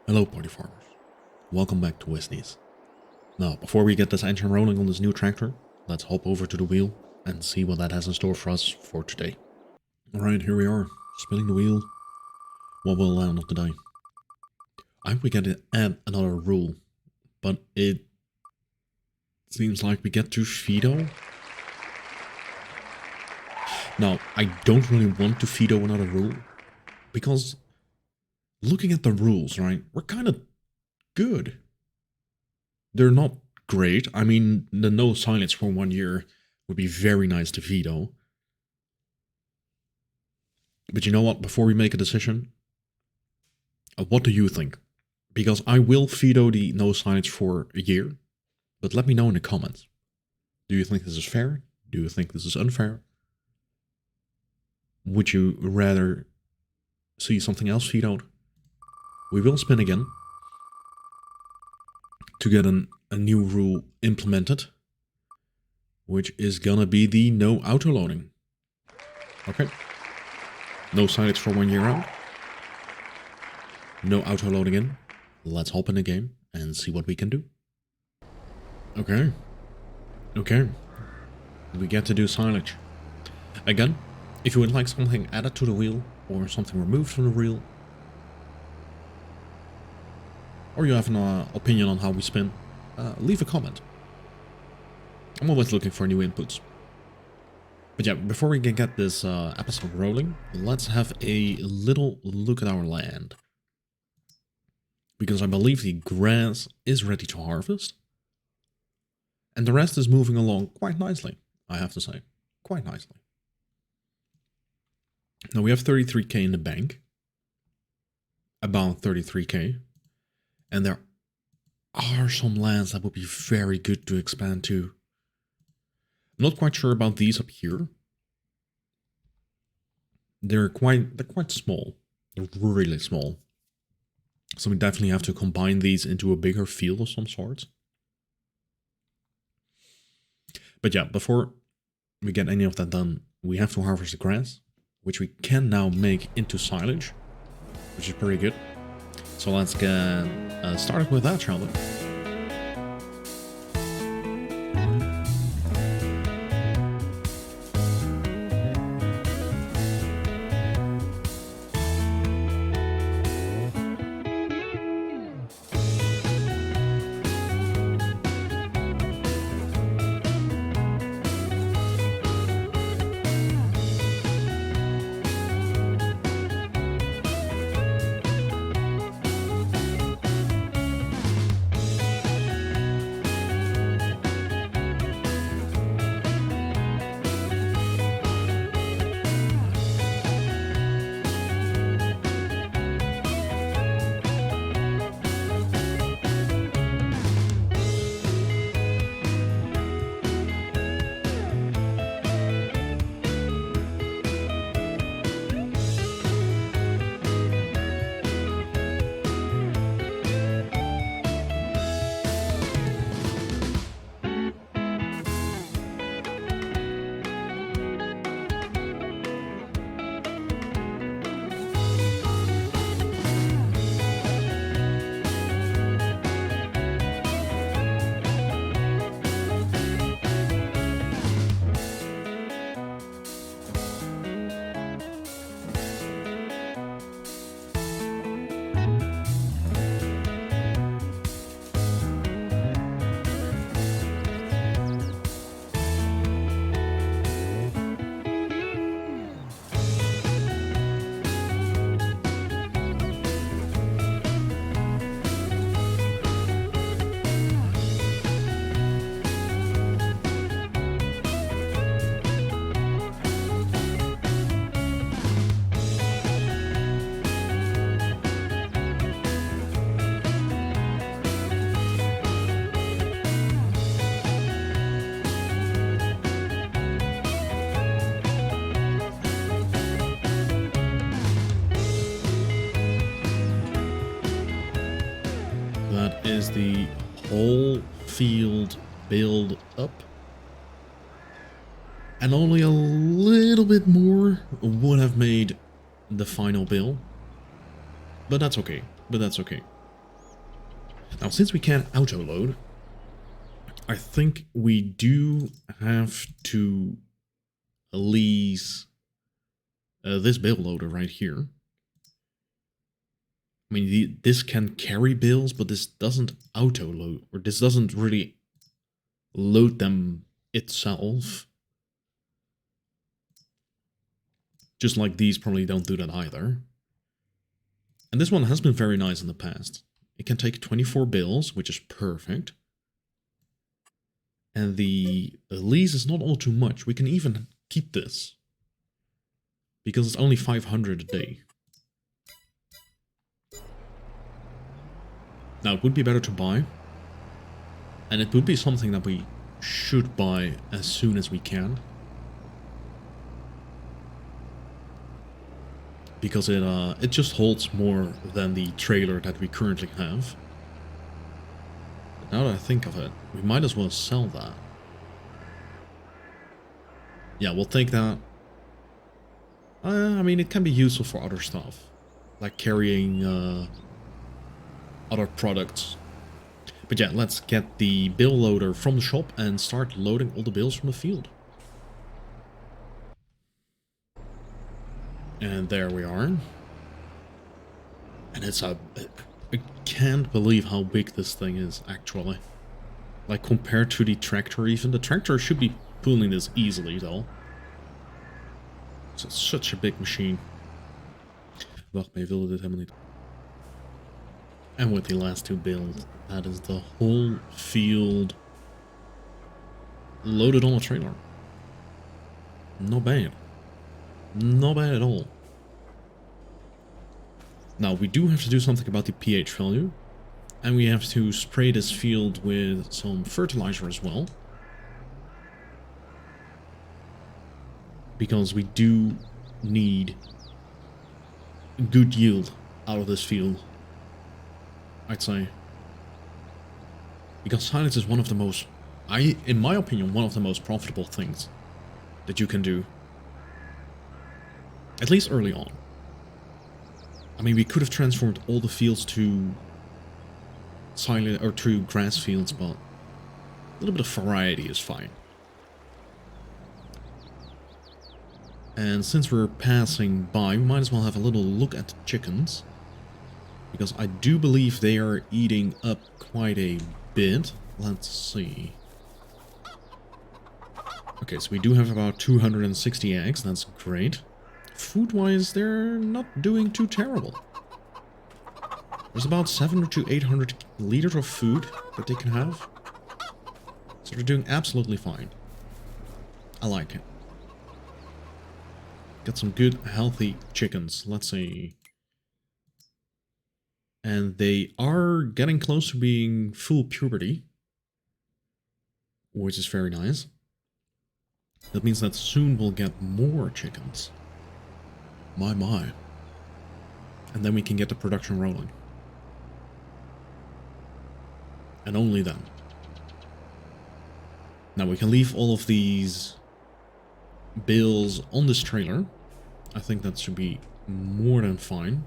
Hello party farmers, welcome back to WISNICE. Now, before we get this engine rolling on this new tractor, let's hop over to the wheel and see what that has in store for us for today. Alright, here we are, spinning the wheel. What will land on today? I hope we get to add another rule, but it seems like we get to veto. Now, I don't really want to veto another rule, because looking at the rules, right, we're kind of good. They're not great. I mean, the no silage for 1 year would be very nice to veto. But you know what, before we make a decision, what do you think? Because I will veto the no silage for a year, but let me know in the comments. Do you think this is fair? Do you think this is unfair? Would you rather see something else vetoed? We will spin again to get a new rule implemented, which is gonna be the no auto loading. Okay. No silage for 1 year out. No auto loading in. Let's hop in the game and see what we can do. Okay. Okay. We get to do silage. Again, if you would like something added to the wheel or something removed from the wheel, or you have an opinion on how we spin, leave a comment. I'm always looking for new inputs. But yeah, before we can get this episode rolling, let's have a little look at our land. Because I believe the grass is ready to harvest. And the rest is moving along quite nicely, I have to say. Quite nicely. Now we have 33k in the bank. About 33k. And there are some lands that would be very good to expand to. I'm not quite sure about these up here. They're quite small. They're really small. So we definitely have to combine these into a bigger field of some sort. But yeah, before we get any of that done, we have to harvest the grass, which we can now make into silage, which is pretty good. So let's get started with that, shall we? That is the whole field build up. And only a little bit more would have made the final bill. But that's okay. Now, since we can't auto-load, I think we do have to lease this bale loader right here. I mean, this can carry bales, but this doesn't auto-load, or this doesn't really load them itself. Just like these probably don't do that either. And this one has been very nice in the past. It can take 24 bales, which is perfect. And the lease is not all too much. We can even keep this, because it's only 500 a day. Now, it would be better to buy. And it would be something that we should buy as soon as we can. Because it just holds more than the trailer that we currently have. But now that I think of it, we might as well sell that. Yeah, we'll take that. I mean, it can be useful for other stuff. Like carrying other products. But yeah, let's get the bale loader from the shop and start loading all the bales from the field. And there we are. And it's I can't believe how big this thing is, actually. Like, compared to the tractor even. The tractor should be pulling this easily, though. It's such a big machine. Wacht, maar je wilde dit helemaal niet. And with the last two bales, that is the whole field loaded on a trailer. Not bad. Not bad at all. Now, we do have to do something about the pH value. And we have to spray this field with some fertilizer as well. Because we do need good yield out of this field, I'd say. Because silage is one of the most, in my opinion, one of the most profitable things that you can do. At least early on. I mean, we could have transformed all the fields to silage or to grass fields, but a little bit of variety is fine. And since we're passing by, we might as well have a little look at the chickens. Because I do believe they are eating up quite a bit. Let's see. Okay, so we do have about 260 eggs. That's great. Food-wise, they're not doing too terrible. There's about 700 to 800 liters of food that they can have. So they're doing absolutely fine. I like it. Got some good, healthy chickens. Let's see. And they are getting close to being full puberty, which is very nice. That means that soon we'll get more chickens. My. And then we can get the production rolling. And only then. Now we can leave all of these bales on this trailer. I think that should be more than fine.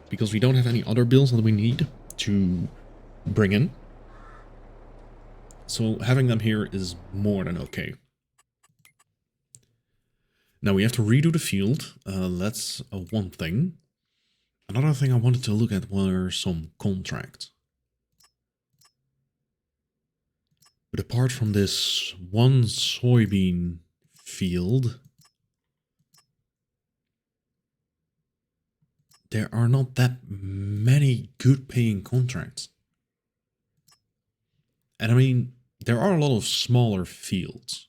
Because we don't have any other bales that we need to bring in. So having them here is more than okay. Now we have to redo the field. That's one thing. Another thing I wanted to look at were some contracts. But apart from this one soybean field, there are not that many good paying contracts. And I mean, there are a lot of smaller fields.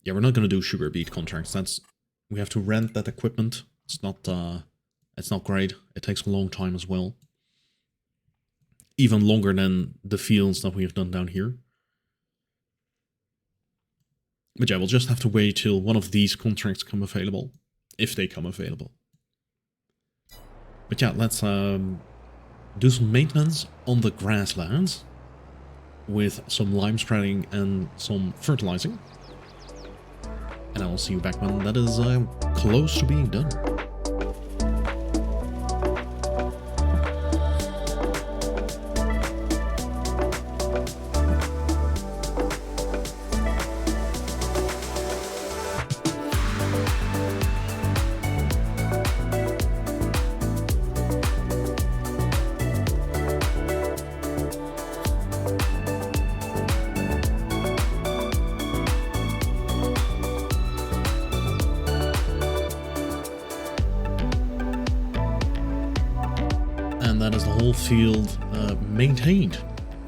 Yeah, we're not going to do sugar beet contracts. We have to rent that equipment. It's not great. It takes a long time as well. Even longer than the fields that we have done down here. But yeah, we'll just have to wait till one of these contracts come available. If they come available. But yeah, let's do some maintenance on the grasslands. With some lime spreading and some fertilizing. And I will see you back when that is close to being done. and that is the whole field maintained.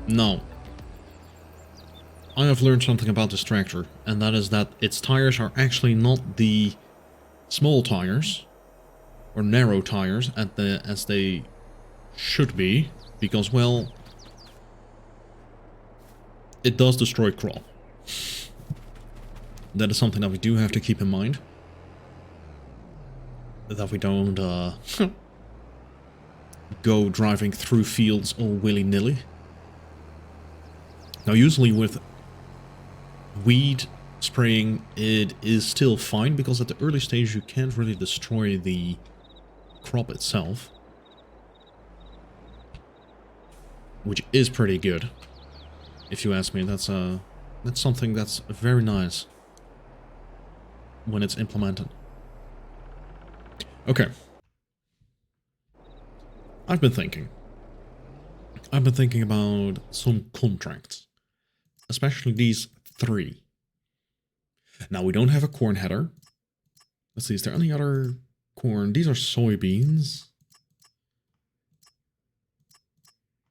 Now, I have learned something about this tractor, and that is that its tires are actually not the small tires, or narrow tires, as they should be, because, well, it does destroy crawl. That is something that we do have to keep in mind. That we don't go driving through fields all willy-nilly. Now, usually with weed spraying, it is still fine, because at the early stage you can't really destroy the crop itself, which is pretty good, if you ask me. That's something that's very nice when it's implemented. Okay. I've been thinking about some contracts, especially these 3. Now, we don't have a corn header. Let's see, is there any other corn? These are soybeans.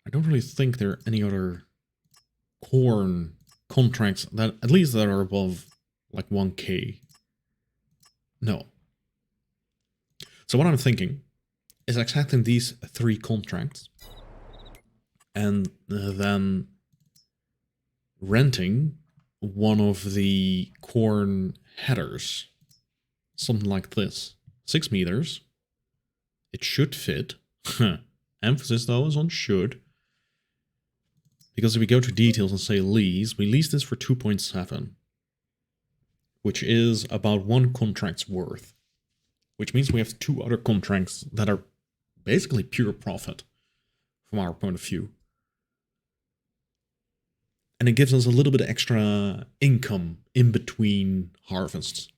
I don't really think there are any other corn contracts that, at least, that are above like 1K. No. So what I'm thinking is accepting these 3 contracts and then renting one of the corn headers. Something like this. 6 meters. It should fit. Emphasis though is on should. Because if we go to details and say lease, we lease this for 2.7. Which is about 1 contract's worth. Which means we have 2 other contracts that are basically pure profit from our point of view. And it gives us a little bit of extra income in between harvests.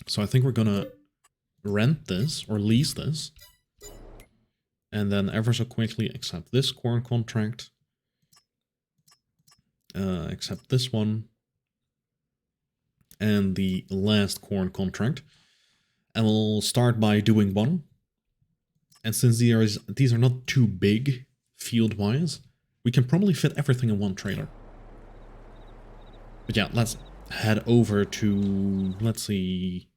So I think we're gonna rent this or lease this. And then ever so quickly accept this corn contract. Accept this one. And the last corn contract. And we'll start by doing 1. And since these are not too big field-wise, we can probably fit everything in 1 trailer. But yeah, let's head over to, let's see.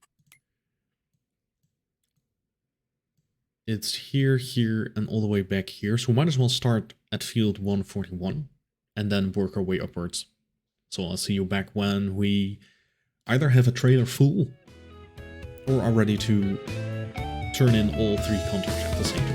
It's here, here, and all the way back here. So we might as well start at field 141 and then work our way upwards. So I'll see you back when we either have a trailer full or are ready to turn in all 3 contracts at the same time.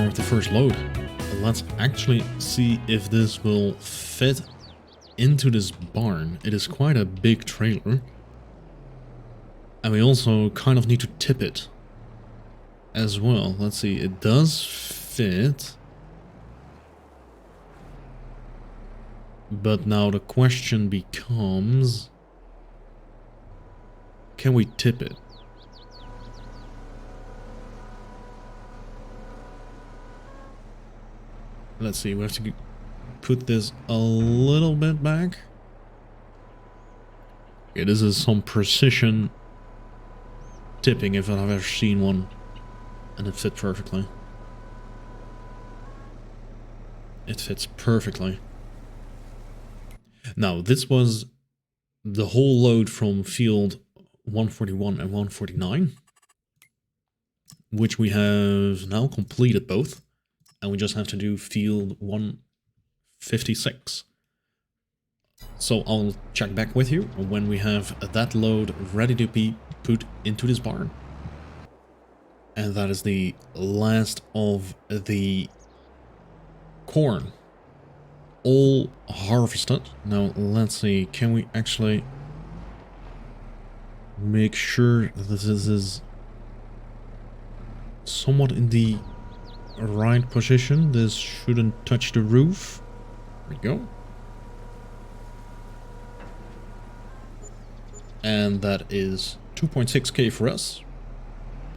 of the first load. Let's actually see if this will fit into this barn. It is quite a big trailer. And we also kind of need to tip it as well. Let's see, it does fit. But now the question becomes, can we tip it? Let's see, we have to put this a little bit back. Okay, this is some precision tipping if I've ever seen one. And it fit perfectly. It fits perfectly. Now, this was the whole load from field 141 and 149, which we have now completed both, and we just have to do field 156. So I'll check back with you when we have that load ready to be put into this barn. And that is the last of the corn. All harvested. Now let's see, can we actually make sure that this is somewhat in the right position? This shouldn't touch the roof. There we go. And that is 2.6k for us.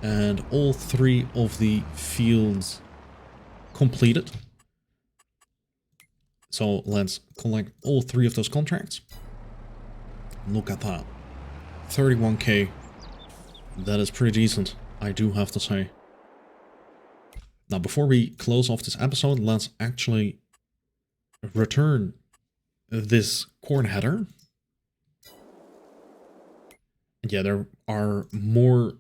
And all 3 of the fields completed. So let's collect all 3 of those contracts. Look at that. 31k. That is pretty decent, I do have to say. Now, before we close off this episode, let's actually return this corn header. And yeah, there are more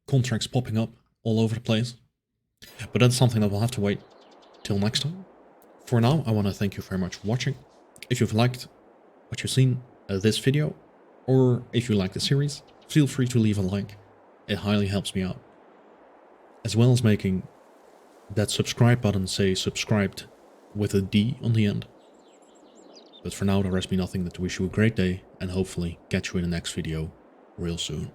contracts popping up all over the place. But that's something that we'll have to wait till next time. For now, I want to thank you very much for watching. If you've liked what you've seen this video, or if you like the series, feel free to leave a like. It highly helps me out. As well as making that subscribe button say subscribed with a D on the end. But for now, there rest me nothing but to wish you a great day and hopefully catch you in the next video real soon.